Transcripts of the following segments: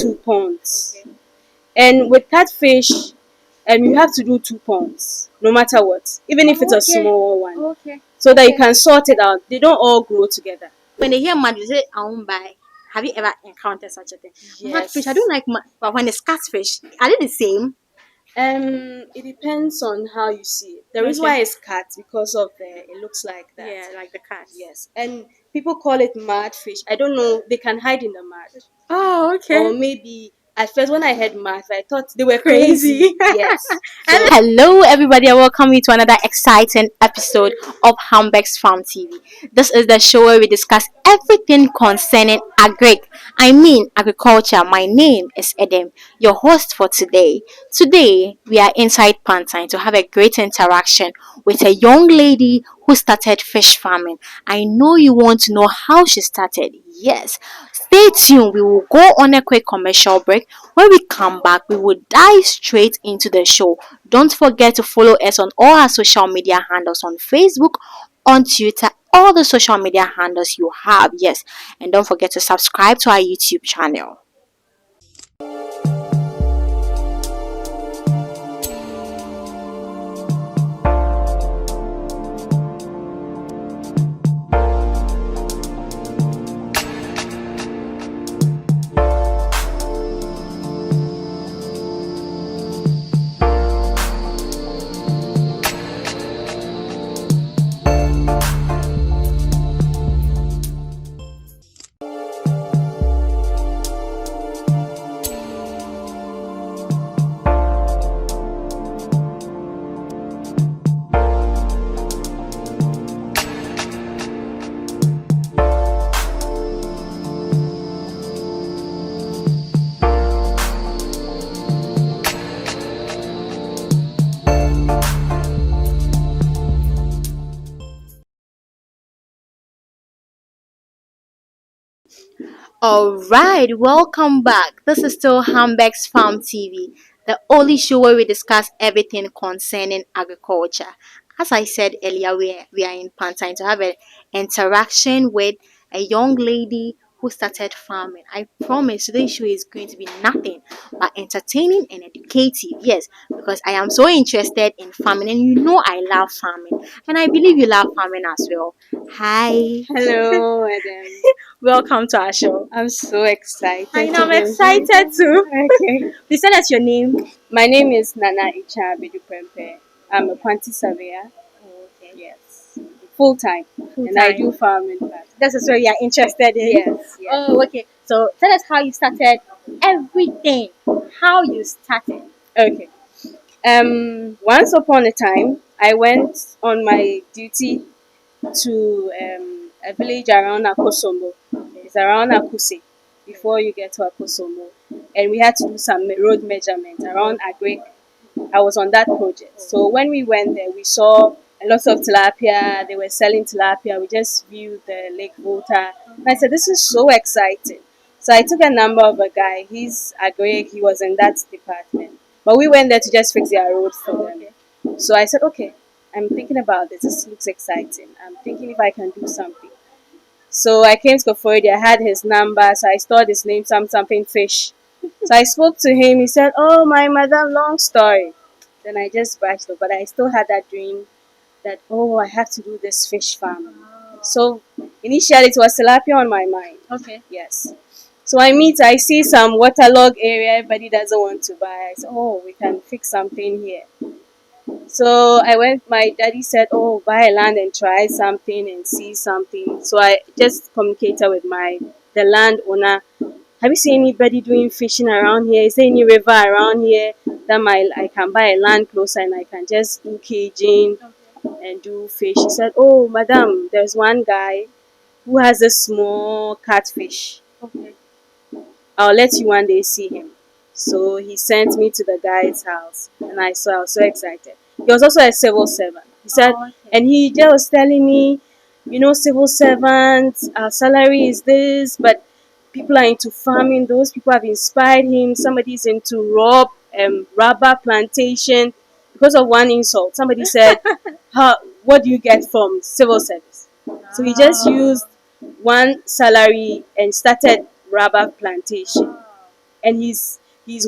2 ponds. Okay. And with catfish, you have to do 2 ponds, no matter what, even if it's a small one. Okay. So that you can sort it out. They don't all grow together. When they hear mud, they say, I won't buy. Have you ever encountered such a thing? Yes. Mudfish, I don't like mud, but when it's catfish, are they the same? It depends on how you see it. The reason why it's cat because of it looks like that. Yeah, like the cat. Yes, and people call it mud fish. I don't know. They can hide in the mud. Oh, Or okay. maybe at first when I heard mud, I thought they were crazy. Yes. So, Hello, everybody, and welcome you to another exciting episode of Hambeck's Farm TV. This is the show where we discuss everything concerning agriculture. My name is Edem, your host for today. Today, we are inside Pantine to have a great interaction with a young lady who started fish farming. I know you want to know how she started. Yes, stay tuned. We will go on a quick commercial break. When we come back, we will dive straight into the show. Don't forget to follow us on all our social media handles on Facebook, on Twitter, all the social media handles you have. Yes, and don't forget to subscribe to our YouTube channel. Alright, welcome back. This is still Hambeck's Farm TV, the only show where we discuss everything concerning agriculture. As I said earlier, we are in Pantine to have an interaction with a young lady who started farming. I promise today's show is going to be nothing but entertaining and educative. Yes, because I am so interested in farming, and you know I love farming, and I believe you love farming as well. Hi. hello, Adam. Welcome to our show. I'm so excited. I know, I'm to be excited too. Okay. Please tell us your name. My name is Nana Icha Beduprempe. I'm a quantity surveyor. Okay. Yes. Full time. And I do farming. This is what you are interested in. Yes. Oh, okay. So tell us how you started everything. How you started. Okay. Once upon a time, I went on my duty to a village around Akosombo. It's around Akuse before you get to Akosombo. And we had to do some road measurements around Agric. I was on that project. So when we went there, we saw a lot of tilapia. They were selling tilapia. We just viewed the Lake Volta. And I said, this is so exciting. So I took a number of a guy. He's Agric. He was in that department. But we went there to just fix their roads for them. So I said, okay, I'm thinking about this. This looks exciting. I'm thinking if I can do something. So I came to Kofoidi. I had his number. So I stored his name, something fish. So I spoke to him. He said, oh, my madam, long story. Then I just brushed off. But I still had that dream that, oh, I have to do this fish farm. So initially it was tilapia on my mind. Okay. Yes. So I see some waterlogged area everybody doesn't want to buy. I said, oh, we can fix something here. So I went, my daddy said, oh, buy a land and try something and see something. So I just communicated with the landowner. Have you seen anybody doing fishing around here? Is there any river around here that I can buy a land closer and I can just do caging and do fish? He said, oh, madam, there's one guy who has a small catfish. Okay. I'll let you one day see him. So he sent me to the guy's house and I was so excited. He was also a civil servant. He said, and he just was telling me, civil servants, our salary is this, but people are into farming. Those people have inspired him. Somebody's into rubber plantation. Because of one insult, somebody said, what do you get from civil service? So he just used one salary and started rubber plantation. and he's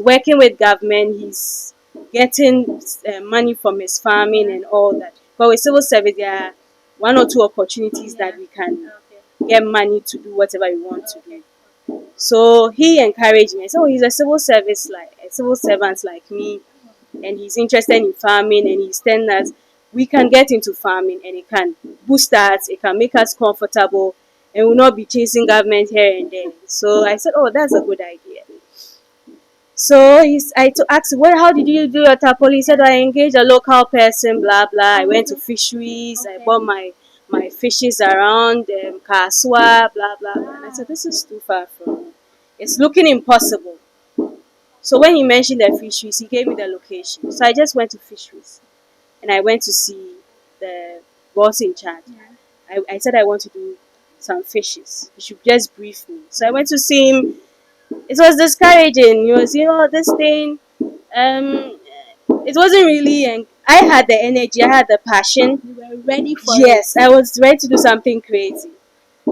working with government. He's getting money from his farming and all that. But with civil service, there are one or two opportunities that we can get money to do whatever we want to do. So he encouraged me. So he's a civil servant like me, and he's interested in farming, and he's telling us we can get into farming and it can boost us, it can make us comfortable, and we'll not be chasing government here and there. So I said, oh, that's a good idea. So asked him, well, how did you do your tarpaulin? He said, I engaged a local person, blah, blah. I went to fisheries. I bought my fishes around Kaswa, blah, blah, blah. And I said, this is too far from me. It's looking impossible. So when he mentioned the fisheries, he gave me the location. So I just went to fisheries and I went to see the boss in charge. I said I want to do some fishes. He should just brief me. So I went to see him. It was discouraging. He was, this thing. It wasn't really, and I had the energy, I had the passion. You were ready for Yes, I was ready to do something crazy.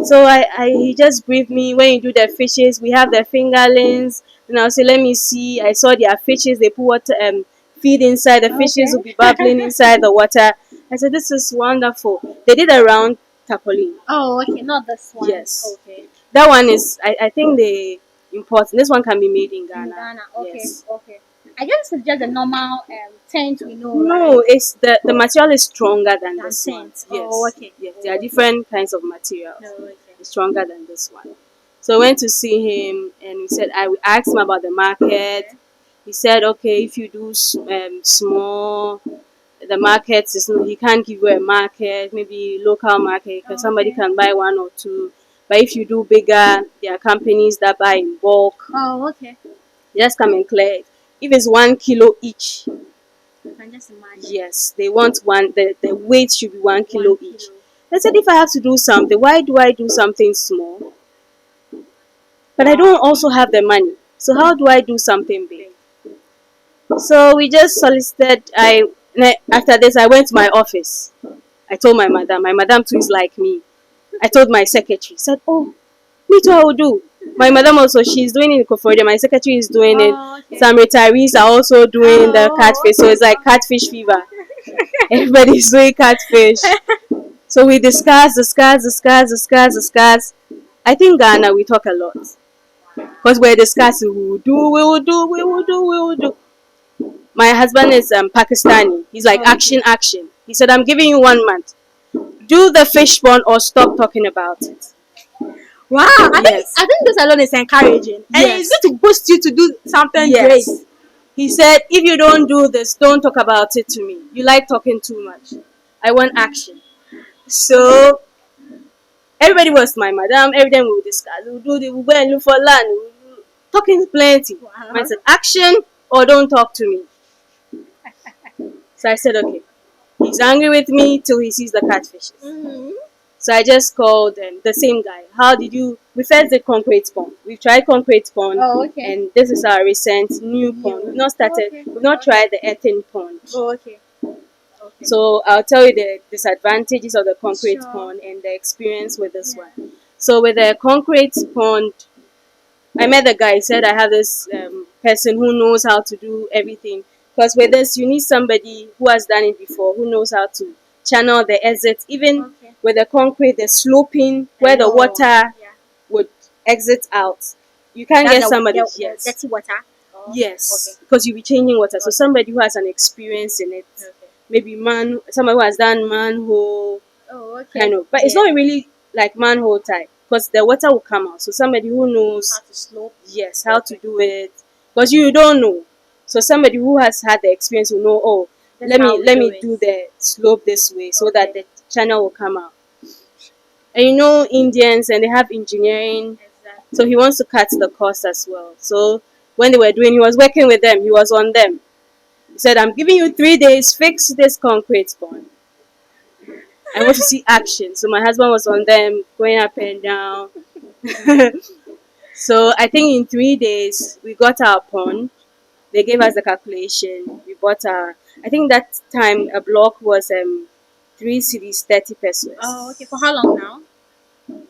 So he just briefed me. When you do the fishes, we have the fingerlings. And I'll say, let me see. I saw their fishes. They put water, feed inside. The fishes will be bubbling inside the water. I said, this is wonderful. They did a round tarpaulin. Oh, okay, not this one. Yes. Okay. That one is, I think they import. This one can be made in Ghana. In Ghana. Okay. Yes. Okay. I guess it's just a normal tent we know. No, right? it's the material is stronger than this one. Tent. Yes. Oh, okay. Yes, there are different kinds of materials. Oh, okay. It's stronger than this one. So I went to see him, and he said I asked him about the market. He said, okay, if you do small, the markets is he can't give you a market, maybe local market, because somebody can buy one or two. But if you do bigger, there are companies that buy in bulk. Oh, okay. Just come and clear it. If it's 1 kilo each, You can just imagine. yes, they want one. The weight should be 1 kilo each. I said, if I have to do something, why do I do something small? But I don't also have the money. So how do I do something big? So we just solicited. After this, I went to my office. I told my madam. My madam too is like me. I told my secretary. Said, oh, me too, I will do. My madam also, she's doing it in Koforidua. My secretary is doing it. Okay. Some retirees are also doing the catfish. So it's like catfish fever. Everybody's doing catfish. So we discuss. I think Ghana, we talk a lot. Because we're discussing, we will do. My husband is Pakistani. He's like, action, action. He said, I'm giving you 1 month. Do the fish pond or stop talking about it. Wow, I think this alone is encouraging. And it's going to boost you to do something great. He said, if you don't do this, don't talk about it to me. You like talking too much. I want action. So everybody was my madam. Every time we would discuss, we'll go and look for land. Talking plenty. I said, action or don't talk to me. So I said, okay. He's angry with me till he sees the catfishes. So I just called the same guy. How did you? We first did concrete pond. We tried concrete pond, and this is our recent new pond. We've not started. We've not tried the earthen pond. So I'll tell you the disadvantages of the concrete pond and the experience with this one. So with the concrete pond, I met the guy. He said I have this person who knows how to do everything. Because with this, you need somebody who has done it before, who knows how to channel the exit. Even with the concrete, the sloping where the water would exit out. You can't get somebody. Yes. Dirty water. Yes, because you'll be changing water. So somebody who has an experience in it, maybe somebody who has done manhole, kind of. But it's not really like manhole type because the water will come out. So somebody who knows How to slope. yes, how to do it because you don't know. So somebody who has had the experience will know. Oh, let me do the slope this way so that the channel will come out. And Indians and they have engineering, so he wants to cut the cost as well. So when they were doing, he was working with them. He was on them. He said, "I'm giving you 3 days. Fix this concrete pond. I want to see action." So my husband was on them, going up and down. So I think in 3 days we got our pond. They gave us the calculation. We bought our. I think that time a block was 3 cedis 30 pesos. Oh, okay. For how long now?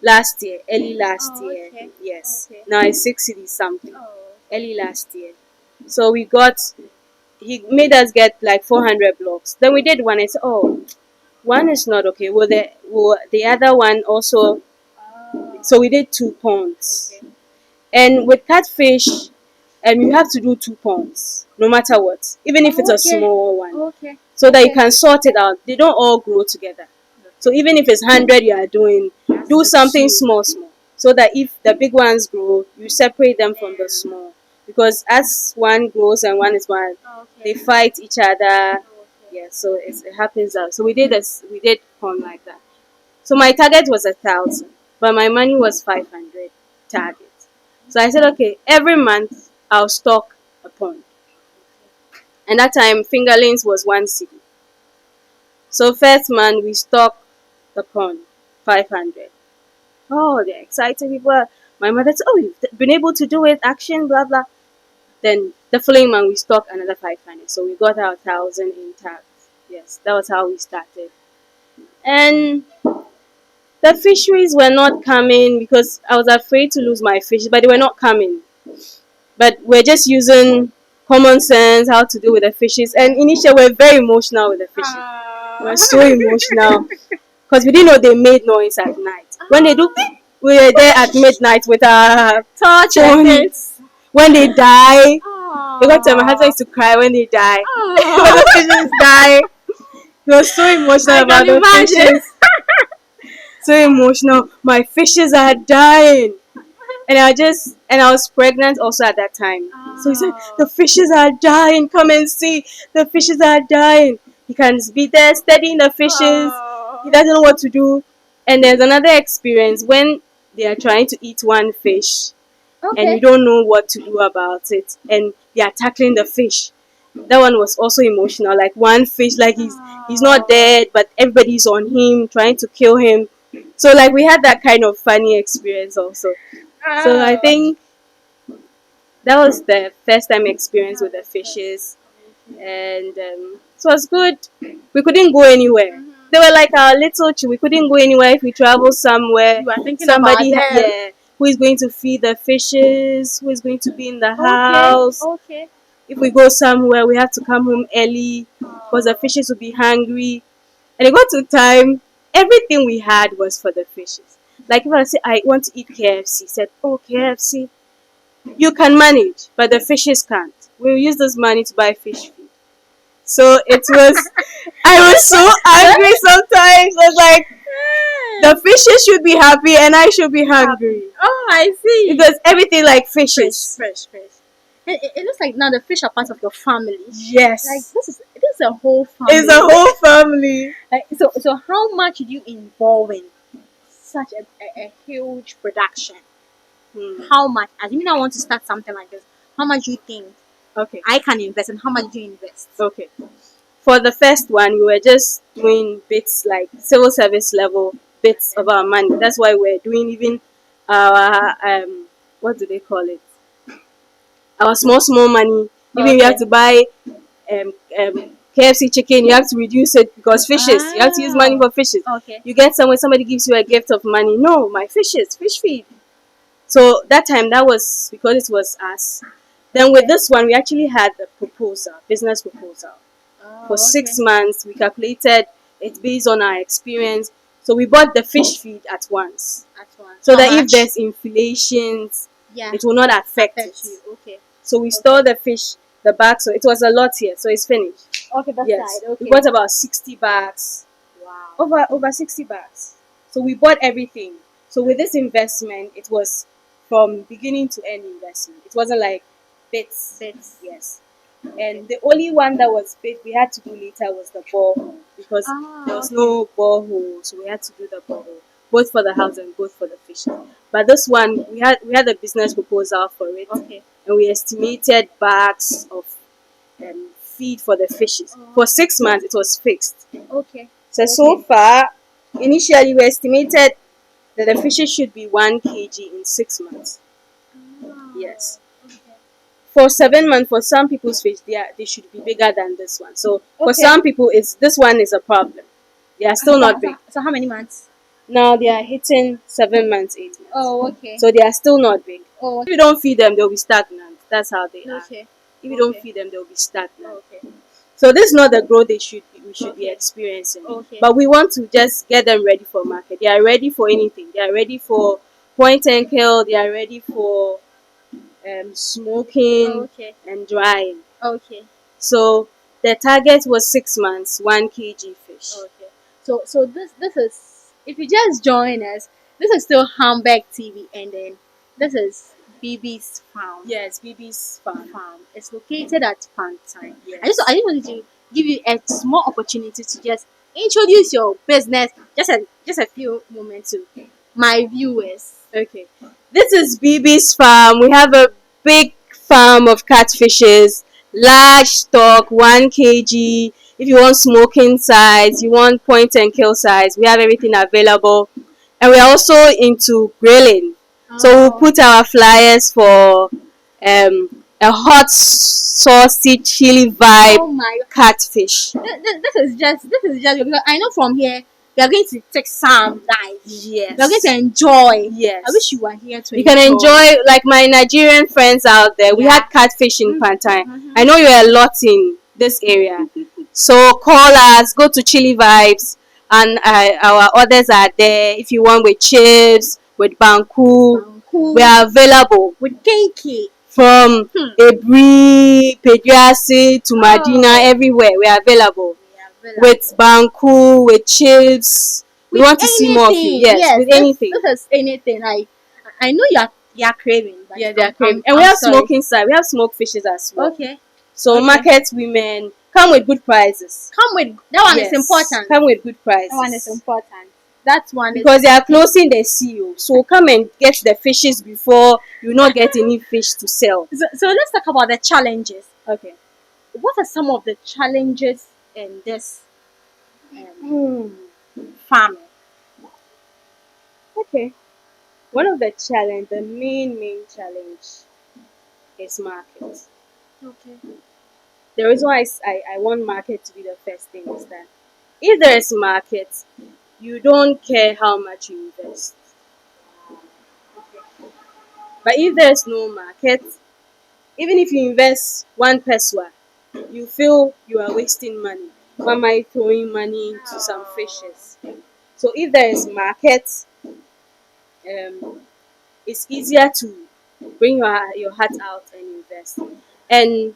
Last year, early last year. Okay. Yes. Okay. Now it's 6 cedis something. Oh, early last year. So he made us get like 400 blocks. Then we did one. I said, oh, one is not okay. Will the other one also? So we did 2 ponds. And with catfish, you have to do 2 ponds, no matter what, even if it's a small one, so that you can sort it out. They don't all grow together. So even if it's 100 you are doing, do something small, small, so that if the big ones grow, you separate them from the small. Because as one grows and one is one, they fight each other. Yeah, so it happens out. So we did this. We did pond like that. So my target was 1,000, but my money was 500 target. So I said, okay, every month I'll stock a pond. And that time, fingerlings was 1 cedi. So first month we stock the pond, 500. Oh, they're excited. My mother said, oh, you've been able to do it, action, blah, blah. Then the following month we stock another 500. So we got our 1,000 intact. Yes, that was how we started. And the fisheries were not coming because I was afraid to lose my fish, but they were not coming. But we're just using common sense how to deal with the fishes. And initially, we're very emotional with the fishes. We're so emotional because we didn't know they made noise at night. When they do, we were there at midnight with our torch on. When they die, because my husband used to cry when they die. When the fishes die, he was so emotional about the fishes. So emotional. My fishes are dying. And I was pregnant also at that time. So he said, the fishes are dying. Come and see. The fishes are dying. He can be there studying the fishes. He doesn't know what to do. And there's another experience when they are trying to eat one fish and you don't know what to do about it. And they are tackling the fish. That one was also emotional. Like one fish, like he's not dead, but everybody's on him, trying to kill him. So like we had that kind of funny experience also. So I think that was the first time experience with the fishes, and so it was good. We couldn't go anywhere. They were like our little we couldn't go anywhere if we travel somewhere. You are thinking Somebody, about them. yeah, who is going to feed the fishes? Who is going to be in the house? Okay. If we go somewhere, we have to come home early because the fishes will be hungry. And it got to time, everything we had was for the fishes. Like if I say I want to eat KFC, said, oh KFC, you can manage, but the fishes can't. We'll use this money to buy fish feed. So it was, I was so angry sometimes. I was like, the fishes should be happy and I should be hungry. Oh, I see. Because everything like fishes. Fresh. And it looks like now the fish are part of your family. Yes. Like this is a whole family. It's a whole family. Like so how much did you involve in such a huge production? How much? Assuming I want to start something like this, how much do you think Okay. I can invest and how much do you invest? Okay. For the first one, we were just doing bits like civil service level bits of our money. That's why we're doing even our what do they call it? Our small money. Even you have to buy KFC chicken, you have to reduce it because fishes. You have to use money for fishes. Okay. You get somewhere, somebody gives you a gift of money. No, my fishes, fish feed. So that time that was because it was us. Then with this one, we actually had a proposal, business proposal. For 6 months, we calculated it based on our experience. So we bought the fish feed at once. So that if there's inflations, it will not affect it. Okay. So we store the fish, the bags. So it was a lot here. So it's finished. Okay, that's Yes. right. Okay. We bought about 60 bags. Wow. Over 60 bags. So we bought everything. So with this investment, it was from beginning to end investment. It wasn't like bits. Yes. And the only one that was bit we had to do later was the borehole because there was no borehole, so we had to do the borehole both for the house and both for the fish. But this one we had a business proposal for it, Okay. and we estimated bags of feed for the fishes. For 6 months, it was fixed. Okay. So far, initially we estimated that the fishes should be 1 kg in 6 months. Yes. For 7 months, for some people's fish, they should be bigger than this one. So for some people, this one is a problem. They are still not big. So how many months? Now they are hitting 7 months, 8 months. Oh, okay. So they are still not big. Oh, If you don't feed them, they'll be stagnant. That's how they are. Okay. If you don't Okay. feed them, they'll be stagnant. Okay. So this is not the growth we should be Okay. experiencing. Okay. But we want to just get them ready for market. They are ready for anything. They are ready for point and kill. They are ready for smoking Okay. and drying. Okay. So the target was 6 months, 1 kg fish. Okay. So this is, if you just join us, this is still Hamburg TV, and then this is BB's farm. Yes, BB's farm. It's located at Pantine. Yes. I just wanted to give you a small opportunity to just introduce your business, just a few moments to my viewers. Okay. This is BB's farm. We have a big farm of catfishes, large stock, 1 kg. If you want smoking size, you want point and kill size, we have everything available. And we're also into grilling. So we'll put our flyers for a hot, saucy, chili vibe Oh my catfish. this is just because I know from here we are going to take some dives. Yes. We are going to enjoy. Yes. I wish you were here to You can enjoy, like my Nigerian friends out there. We Yeah. had catfish in Pantine. Mhm. I know you're a lot in this area. So call us, go to Chili Vibes, and our orders are there. If you want with chips, with banku, we are available with kenke. from Ebri, Pediasi to Madina, everywhere. We are available with banku, with chips. We want to see more of you. Yes, with anything. This is anything. I know you are craving. But Yeah, they are I'm- craving. I'm- And we I'm have sorry. smoking side. We have smoked fishes as well. Okay. So Okay. market women come with good prices. Come with that one Yes, is important. Come with good prices. That one is important. That one is Because they are closing the seal. So come and get the fishes before you not get any fish to sell. so let's talk about the challenges. Okay. What are some of the challenges in this farming? Okay. One of the challenge, the main challenge is market. Okay. The reason why I want market to be the first thing is that if there is market, you don't care how much you invest. But if there's no market, even if you invest 1 peswa, you feel you are wasting money. Why am I throwing money into some fishes? So if there is market, it's easier to bring your heart out and invest. And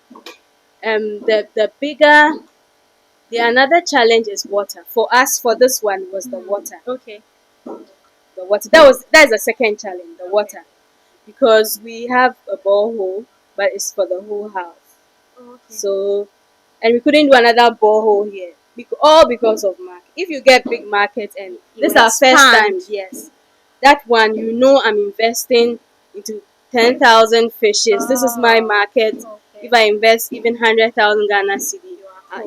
the another challenge is water. For us, for this one was the water. Okay. The water. That is the second challenge, the water. Because we have a borehole, but it's for the whole house. Okay. So, and we couldn't do another borehole here. All because of market. If you get big market and this is our first time, yes. That one, I'm investing into 10,000 fishes. This is my market. Okay. If I invest even 100,000 Ghana cedi,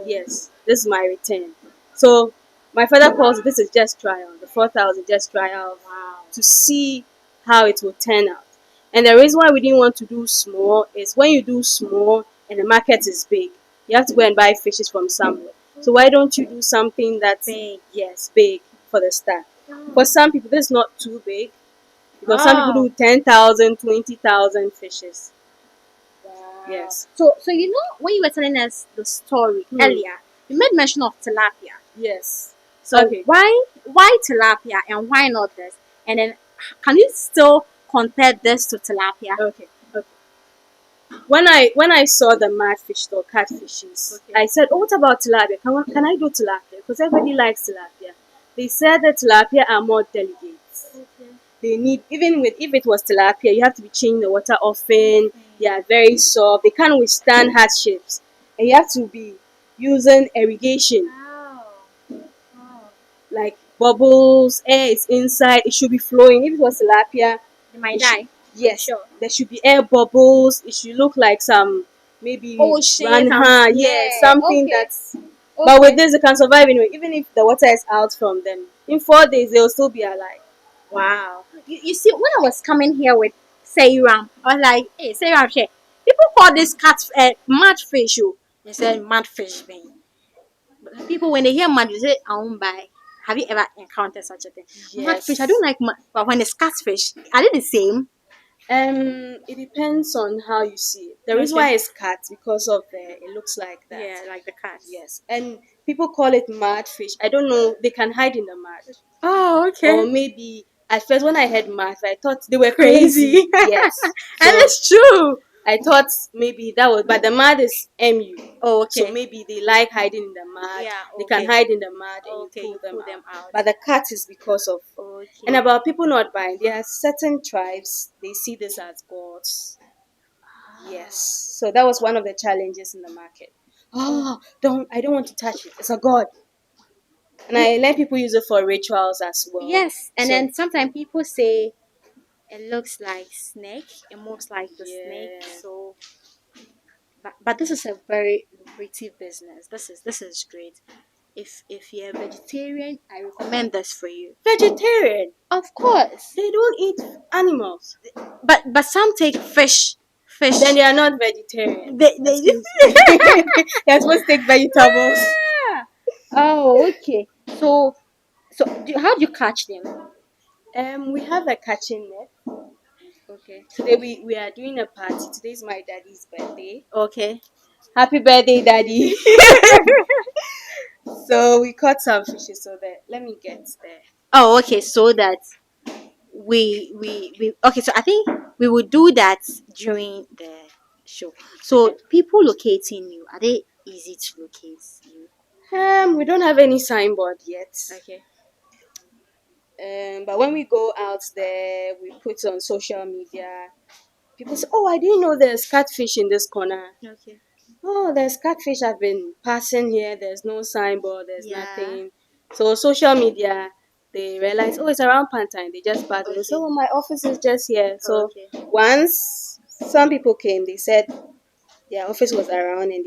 yes, this is my return. So my father calls this is just trial. The 4,000 just trial to see how it will turn out. And the reason why we didn't want to do small is when you do small and the market is big, you have to go and buy fishes from somewhere. So why don't you do something that's Big. yes, big for the start? For some people, this is not too big because some people do 10,000, 20,000 fishes. Yes. So when you were telling us the story earlier, you made mention of tilapia. Yes. So Okay. why tilapia and why not this? And then can you still compare this to tilapia? Okay. When I saw the mad fish or catfishes, I said, "Oh, what about tilapia? Can I do tilapia? Because everybody likes tilapia." They said that tilapia are more delicate. Okay. They need if it was tilapia, you have to be changing the water often. They are very soft. They can't withstand hardships, and you have to be using irrigation. Like bubbles, air is inside. It should be flowing. If it was tilapia, They might die. yes, Sure. there should be air bubbles. It should look like some maybe Ocean, something okay. that's. But with this, they can survive anyway. Even if the water is out from them, in 4 days they will still be alive. Wow. You see, when I was coming here with Sayram, I was like, hey, Sayram, people call this mud fish. They said mud fish, man. But people, when they hear mud, they say, I won't buy. Have you ever encountered such a thing? Mud Yes. fish, I don't like mud. But when it's catfish, are they the same? It depends on how you see it. The reason Okay. why it's cat because of the it looks like that. Yeah, like the cats. Yes, and people call it mud fish. I don't know. They can hide in the mud, Oh, or okay. maybe at first when I heard mud, I thought they were Crazy. crazy. Yes, And so it's true. I thought maybe that was, but the mud is mu. Oh, So okay. maybe they like hiding in the mud. Yeah, They can okay. hide in the mud and you Okay, pull you them pull out. them out. But the cat is because of. And Okay. about people not buying, there are certain tribes they see this as gods. Yes. So that was one of the challenges in the market. Oh, I don't want to touch it. It's a god. And I let people use it for rituals as well. Yes, and So then sometimes people say it looks like snake. It moves like the snake. yeah. So, but this is a very lucrative business. This is great. If you're a vegetarian, I recommend this for you. Vegetarian. Of course, They don't eat animals. but some take fish. Fish. Then they are not vegetarian. They Excuse me. They're supposed to take vegetables. Ah! Oh, okay. How do you catch them? We have a catching net. Okay. Today we are doing a party. Today's my daddy's birthday. Okay. Happy birthday, daddy. So we caught some fishes so that let me get there. Oh, okay. So that we okay. So I think we will do that during the show. So Okay. people locating you, are they easy to locate you? We don't have any signboard yet. Okay. But when we go out there, we put on social media. People say, "Oh, I didn't know there's catfish in this corner. Okay. Oh, there's catfish. I've been passing here. There's no signboard. There's Yeah. nothing." So social media, they realize, oh, it's around Pantine. They just pass. They say, Okay. oh, my office is just here. So Okay. once some people came, they said their office was around and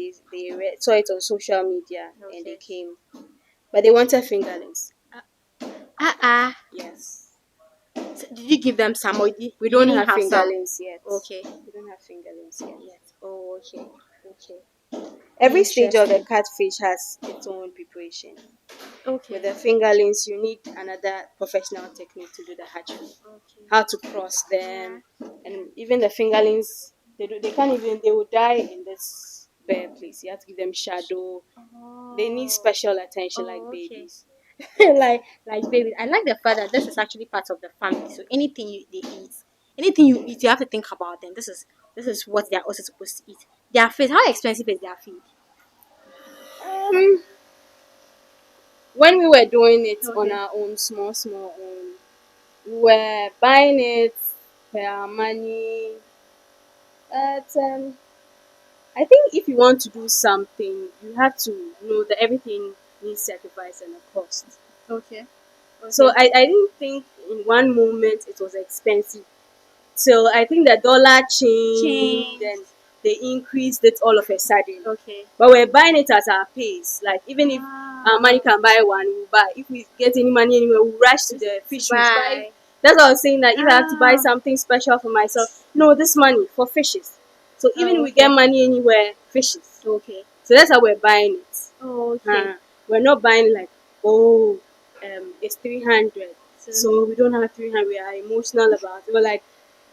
saw it on social media and they Okay. came. But they wanted fingerlings. Uh-uh. Yes. So did you give them some or We you don't didn't have some? fingerlings yet. Okay. We don't have fingerlings yet. Yes. Oh, okay. Okay. Every stage of the Interesting. catfish has its own preparation. Okay. With the fingerlings, you need another professional technique to do the hatchery. Okay. How to cross them, and even the fingerlings, they can't even, they will die in this bare place. You have to give them shadow. They need special attention like Okay. babies. like baby. I like the fact that this is actually part of the family. So anything you eat, you have to think about them. This is what they are also supposed to eat. Their feed. How expensive is their feed? Um, when we were doing it on Okay. our own, small own, we were buying it per our money. But I think if you want to do something, you have to know that everything needs sacrifice and a cost. Okay. So I didn't think in one moment it was expensive. So I think the dollar changed Change. and they increased it all of a sudden. Okay. But we're buying it at our pace. Like even if our money can buy one, we'll buy. If we get any money anywhere, we'll rush to the fish. We'll buy. Bye. That's what I was saying, that if I have to buy Ah. something special for myself, no, this money for fishes. So even if Oh, we get okay. money anywhere, fishes. Okay. So that's how we're buying it. Oh, okay. We're not buying like, oh, it's 300. So we don't have 300. We are emotional about it. We're like,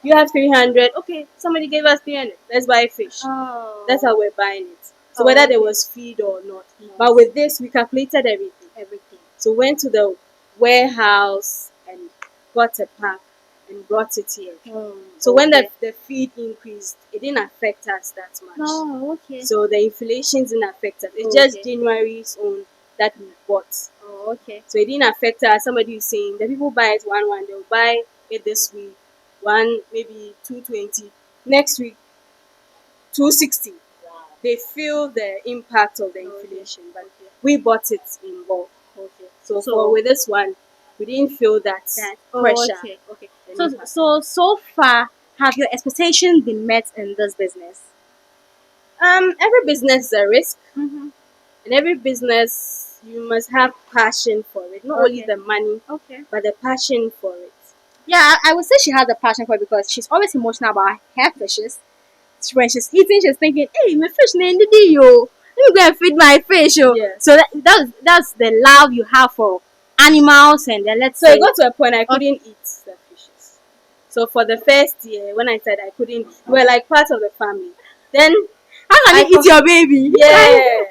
you have 300. Okay, somebody gave us 300. Let's buy fish. Oh. That's how we're buying it. So Oh, whether okay. there was feed or not. Yes. But with this, we calculated everything. Everything. So went to the warehouse and got a pack and brought it here. So when the feed increased, it didn't affect us that much. Oh, okay. So the inflation didn't affect us. It's Okay. just January's own that we bought. Oh, okay. So it didn't affect us. Somebody is saying the people buy it one, they'll buy it this week, one maybe 220. Next week 260. They feel the impact of the inflation, but we bought it in bulk. Okay. So with this one, we didn't feel that pressure. Okay. Okay. the So impact. so far, have your expectations been met in this business? Every business is a risk, Mm-hmm. and every business you must have passion for it. Not only Okay. the money, Okay. but the passion for it. Yeah, I would say she has a passion for it because she's always emotional about her fishes. When she's eating, she's thinking, "Hey, my fish need yo. Let me go and feed my fish, yo." Yes. So that's the love you have for animals, and then let's So say it got to a point I couldn't eat the fishes. So for the first year, when I said I couldn't, we were like part of the family. Then How can I you eat your baby? yeah.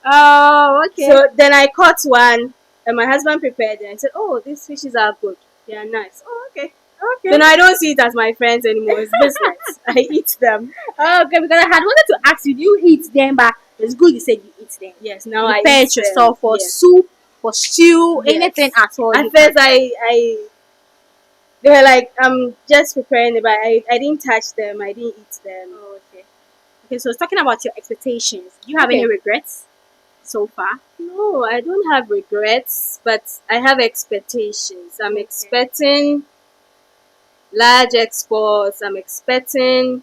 Oh, okay. So then I caught one, and my husband prepared it. I said, "Oh, these fishes are good. They are nice." Oh, okay. Okay. Then I don't see it as my friends anymore. It's business. I eat them. Okay, because I had wanted to ask you, do you eat them? But it's good you said you eat them. Yes, now You I prepare eat it yourself them. for Yes. soup, for stew, Yes. anything at all. At you first, can. they were like, I'm just preparing it, but I didn't touch them. I didn't eat them. Oh, okay. Okay, so talking about your expectations, do you have Okay. any regrets so far? No, I don't have regrets, but I have expectations. I'm Okay. expecting large exports. I'm expecting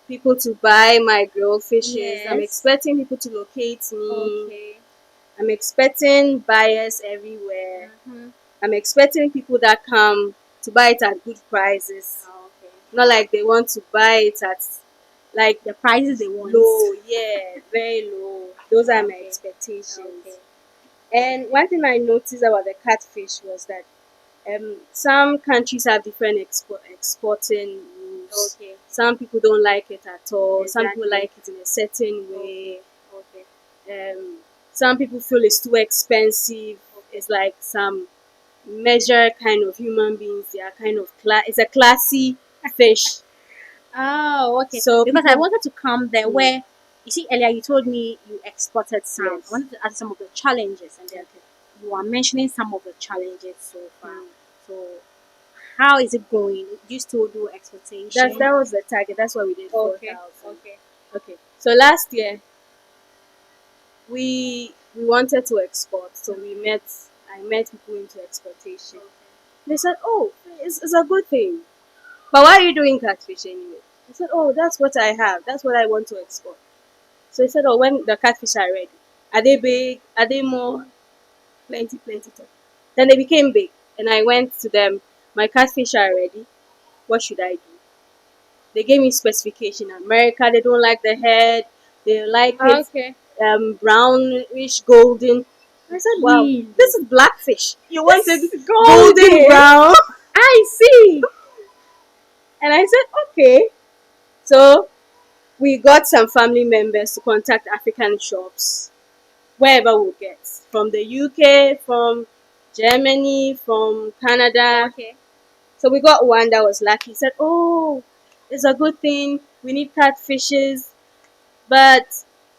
people to buy my grilled fishes. I'm Yes. expecting people to locate me. Okay. I'm expecting buyers everywhere. Mm-hmm. I'm expecting people that come to buy it at good prices. Oh, okay. Not like they want to buy it at like The prices they want. low, yeah, very low. Those are my Okay. expectations. Okay. And one thing I noticed about the catfish was that some countries have different exporting rules. Okay. Some people don't like it at all. Some people Exactly. like it in a certain way. Okay. Some people feel it's too expensive. It's like some measure kind of human beings. They are kind of it's a classy fish. Oh, okay. So Because I people, wanted to come there where you see earlier you told me you exported some. Yes. I wanted to ask some of the challenges and then you are mentioning some of the challenges so far. So how is it going? Do you still do exportation? that was the target. That's why we did Okay. 4,000. Okay. Okay. So last year we wanted to export. So I met people into exportation. They said, "Oh, it's a good thing. But why are you doing catfish anyway?" I said, "Oh, that's what I have. That's what I want to export." So he said, "Oh, when the catfish are ready, are they big? Are they more? Plenty, plenty top." Then they became big, and I went to them. My catfish are ready. What should I do? They gave me specification. America, they don't like the head. They like it Okay. brownish, golden. I said, "Wow, Really? this is blackfish. You want it This golden brown?" I see. And I said, "Okay." So we got some family members to contact African shops wherever we get from the UK, from Germany, from Canada. Okay. So we got one that was lucky. He said, "Oh, it's a good thing. We need catfishes, but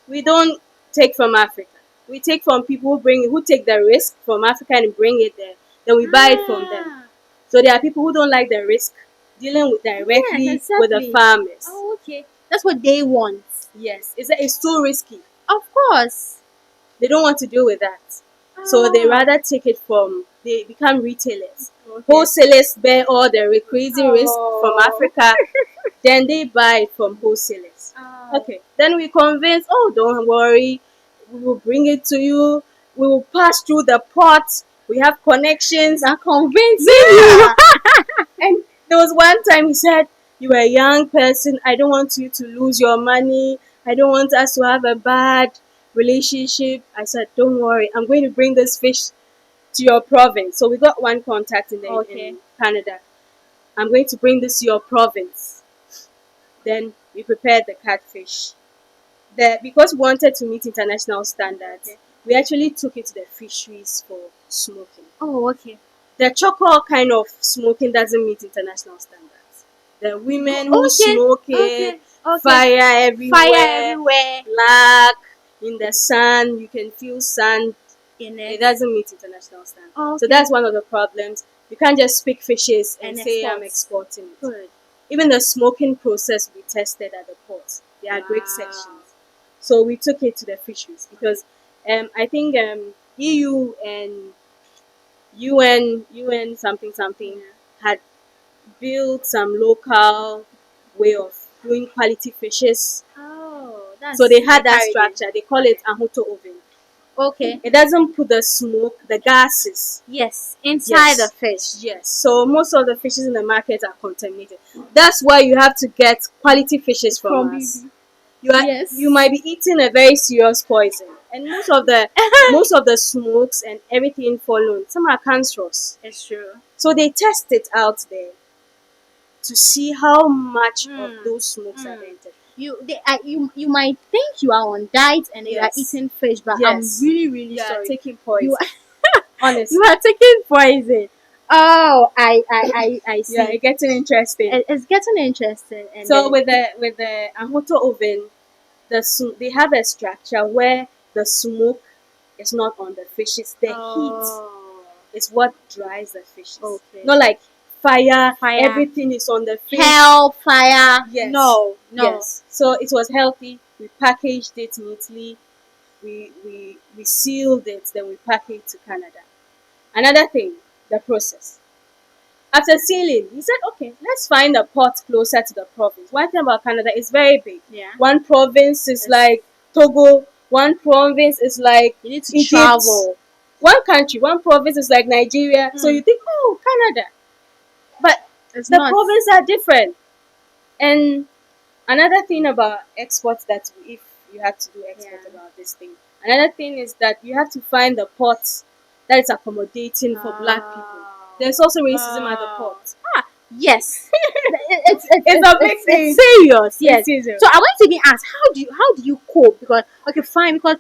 we don't take from Africa. We take from people who take the risk from Africa and bring it there. Then we buy it from them." Ah. So there are people who don't like the risk dealing with directly Yes, with the exactly. farmers. Oh, okay. That's what they want. Yes, it's too risky. Of course. They don't want to deal with that. So they rather take it they become retailers. Okay. Wholesalers bear all the crazy risk from Oh. Africa, then they buy it from wholesalers. Oh. Okay, then we convince, "Oh, don't worry, we will bring it to you. We will pass through the port. We have connections." That convincing Yeah. you. And there was one time he said, "You are a young person. I don't want you to lose your money. I don't want us to have a bad relationship." I said, "Don't worry. I'm going to bring this fish to your province." So we got one contact in Canada. "I'm going to bring this to your province." Then we prepared the catfish. Because we wanted to meet international standards, we actually took it to the fisheries for smoking. Oh, okay. The charcoal kind of smoking doesn't meet international standards. The women who smoke it, fire everywhere, black, in the sun, you can feel sand. It doesn't meet international standards. Oh, So that's one of the problems. You can't just pick fishes and say export. I'm exporting it. Good. Even the smoking process we tested at the port. There are great sections. So we took it to the fisheries because I think EU and UN something had built some local way of doing quality fishes. Oh, that's So they had that encouraging. structure. They call it Ahuto oven. Okay. It doesn't put the smoke, the gases. Yes, inside the fish. Yes. So most of the fishes in the market are contaminated. That's why you have to get quality fishes from us. You might be eating a very serious poison. And most of the smokes and everything following, some are cancerous. It's true. So they test it out there. to see how much of Mm. those smokes have Mm. entered. You might think you are on diet and you are Yes. eating fish, but I'm Yes. really You are sorry. taking You poison. you Honestly. are taking poison. Oh, I Yeah, see. it's getting interesting. It's getting interesting, and So then with the Ahoto oven, they have a structure where the smoke is not on the fishes. The heat oh, is what dries the fishes. okay. Not like fire, Fire. everything is on the fish. Hell, fire. Yes. No. Yes. So it was healthy. We packaged it neatly. We sealed it, then we packaged it to Canada. Another thing, the process. After sealing, he said, okay, let's find a port closer to the province. One thing about Canada is very big. Yeah. One province is It's- like Togo, one province is like You need to Egypt. travel. One country, one province is like Nigeria. So you think, oh, Canada. But It's the not. provinces are different. And another thing about exports that if you have to do export Yeah. about this thing, another thing is that you have to find the ports that is accommodating for black people. There's also racism at the port. Yes. It's a big thing. It's serious. Yes. It's serious. So I want to even ask, how do you cope? Because okay, fine, because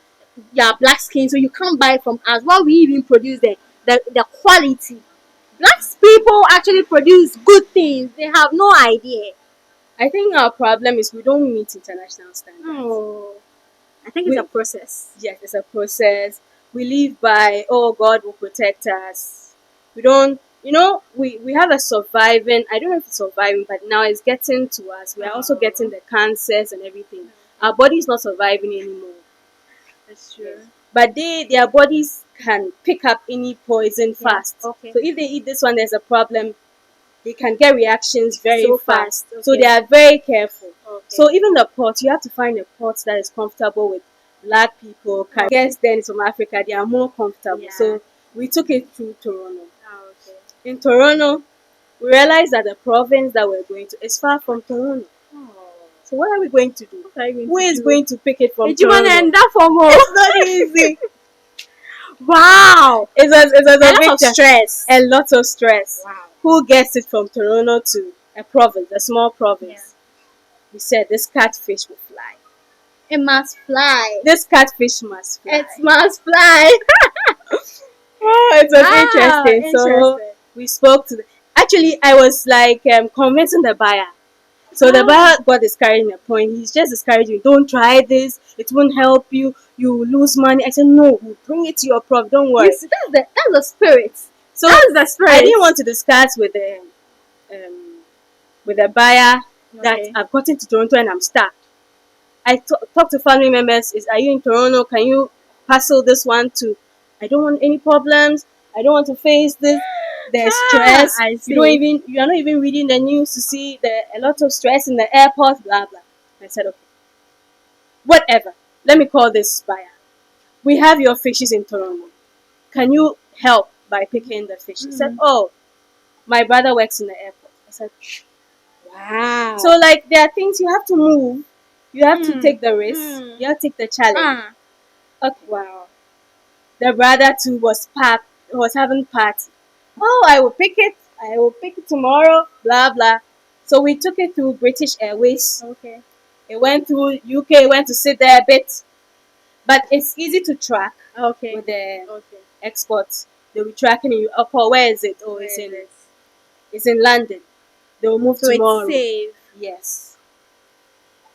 you are black skin, so you can't buy from us. Why we even produce the quality? Black people actually produce good things. They have no idea. I think our problem is we don't meet international standards. Oh, I think it's We- a process. Yes, it's a process. We live by, oh, God will protect us. We don't, we have a surviving, I don't know if it's surviving, but now it's getting to us. We are also getting the cancers and everything. Our body is not surviving anymore. That's true. Yes. But their bodies can pick up any poison Yeah, fast. okay. So if they eat this one, there's a problem. They can get reactions very So fast. fast, So okay. they are very careful. Okay. So even the pot, you have to find a pot that is comfortable with black people. I guess then from Africa, they are more comfortable. Yeah. So we took it through Toronto. Oh, okay. In Toronto, we realized that the province that we're going to is far from Toronto. Oh. So what are we going to do? What are you going Who to is do? going to pick it from Did you want to Toronto? end up for more? It's not easy. Wow. It's a A lot big of stress. A lot of stress. Wow. Who gets it from Toronto to a province, a small province? We said this catfish will fly. It must fly. This catfish must fly. It must fly. Oh, it was interesting. So Interesting. we spoke to actually I was like convincing the buyer. So the Oh. buyer got discouraged a point. He's just discouraging. Don't try this. It won't help you. You will lose money. I said no. We'll bring it to your prof. Don't worry. You see, that's the spirit. So That's the spirit. I didn't want to discuss with the buyer that Okay. I've gotten to Toronto and I'm stuck. I talked to family members. Are you in Toronto? Can you parcel this one to? I don't want any problems. I don't want to face this. There's stress. I see. You are not even reading the news to see a lot of stress in the airport. Blah blah. I said okay. Whatever. Let me call this buyer. We have your fishes in Toronto. Can you help by picking the fish? He said, oh, my brother works in the airport. I said, Wow. so like there are things you have to move. You have to take the risk. You have to take the challenge. Okay. Wow. The brother too was having party. Oh, I will pick it. I will pick it tomorrow. Blah blah. So we took it through British Airways. Okay. It went through UK. Went to sit there a bit, but it's easy to track Okay. with the Okay. exports. They'll be tracking you. Oh, Paul, where is it? Oh, it's in London. They will move So tomorrow. it's safe. Yes.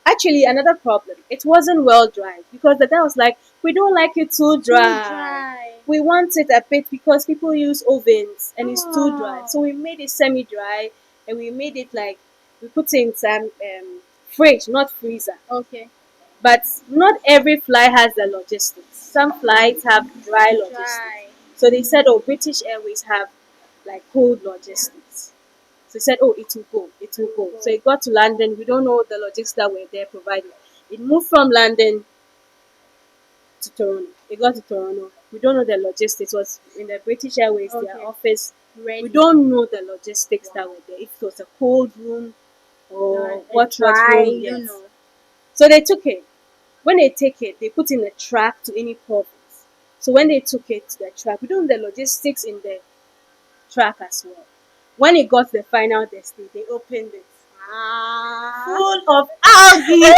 Actually, another problem. It wasn't well dried because the guy was like, "We don't like it too dry. We want it a bit because people use ovens and it's too dry. So we made it semi-dry and we made it like we put it in some fridge, not freezer. Okay. But not every fly has the logistics. Some flights have dry logistics. So they said, oh, British Airways have like cold logistics. So they said, oh, it will go, it will go. So it got to London. We don't know the logistics that were there provided. It moved from London to Toronto. It got to Toronto. We don't know the logistics. It was in the British Airways, their office. Ready. We don't know the logistics that were there. If it was a cold room or what room. You Yes. know. So they took it. When they take it, they put in a track to any province. So when they took it to the track, we don't know the logistics in the track as well. When it got to the final destination, they opened it. full of algae.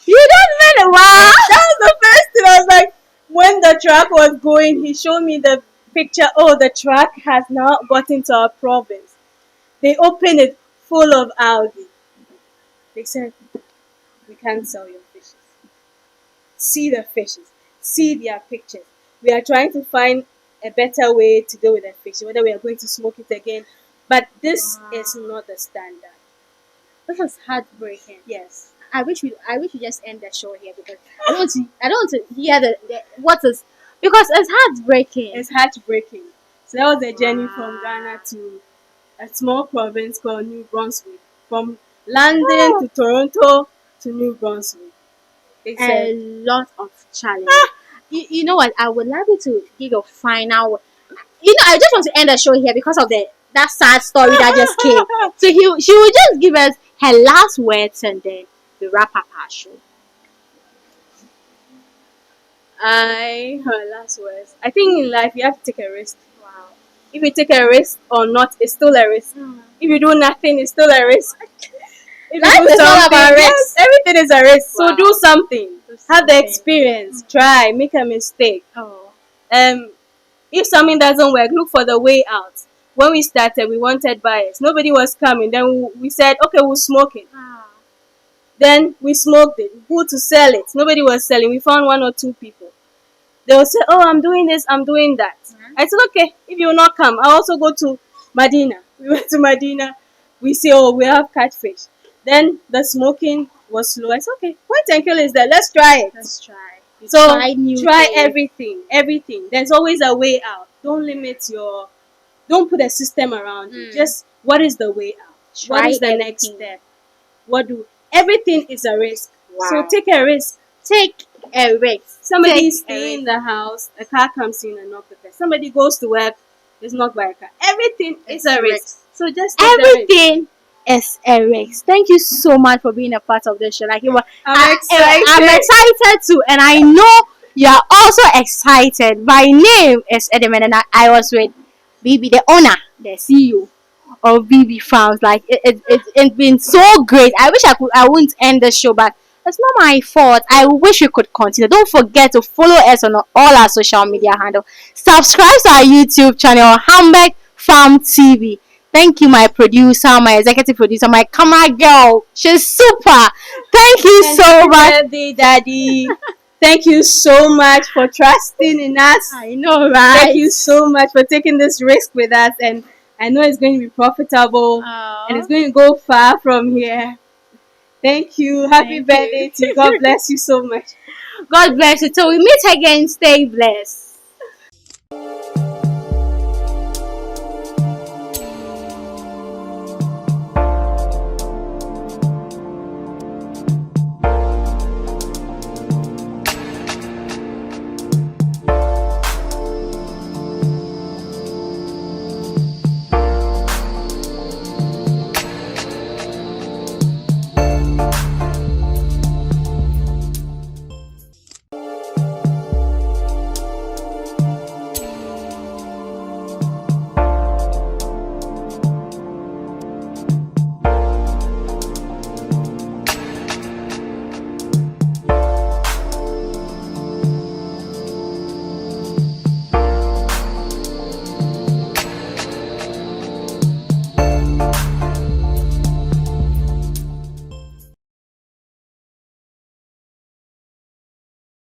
You don't know wow. That was the first thing. I was like, when the truck was going, he showed me the picture. Oh, the truck has now gotten to our province. They opened it full of algae. They said, we can't sell your fishes. See the fishes. See their pictures. We are trying to find a better way to deal with the fish, whether we are going to smoke it again. But this is not the standard. This is heartbreaking. Yes. I wish we just end the show here because I don't want to hear the what is because it's heartbreaking. It's heartbreaking. So that was a journey from Ghana to a small province called New Brunswick. From London to Toronto to New Brunswick. It's a lot of challenge. You know what? I would love you to give a final. I just want to end the show here because of that sad story that just came. So she will just give us her last words and then we wrap up our show. Her last words. I think in life you have to take a risk. Wow. If you take a risk or not, it's still a risk. If you do nothing, it's still a risk. If Life you do is all something, about yes, risk. everything is a risk. Wow. So do something. Have the experience. Try. Make a mistake. Oh. If something doesn't work, look for the way out. When we started, we wanted buyers. Nobody was coming. Then we said, okay, we'll smoke it. Then we smoked it. Who to sell it? Nobody was selling. We found 1 or 2 people. They will say, oh, I'm doing this, I'm doing that. I said, okay, if you will not come, I'll also go to Medina. We went to Medina. We say, oh, we have catfish. Then the smoking was slow. I said, okay, point and kill is there. Let's try it. Let's try. So try everything. There's always a way out. Don't put a system around you. Just what is the way out? Try what is the next step? Everything is a risk. Wow. So take a risk. Take a risk. Somebody is staying in the house, a car comes in and knocks the door. Somebody goes to work, is knocked by a car. Everything is a risk. So just take everything is a risk. Thank you so much for being a part of this show. Like I'm excited too, and I know you are also excited. My name is Edmund, and I was with BB, the owner, the CEO of BB Farms. Like it's been so great. I wish I wouldn't end the show, but it's not my fault. I wish we could continue. Don't forget to follow us on all our social media handles. Subscribe to our YouTube channel, Hamburg Farm TV. Thank you, my producer, my executive producer, my camera girl. She's super. Thank you so much. Happy birthday, Daddy. Thank you so much for trusting in us. I know, right? Thank you so much for taking this risk with us. And I know it's going to be profitable. And it's going to go far from here. Thank you. Happy birthday to you. God bless you so much. God bless you. Till we meet again, stay blessed.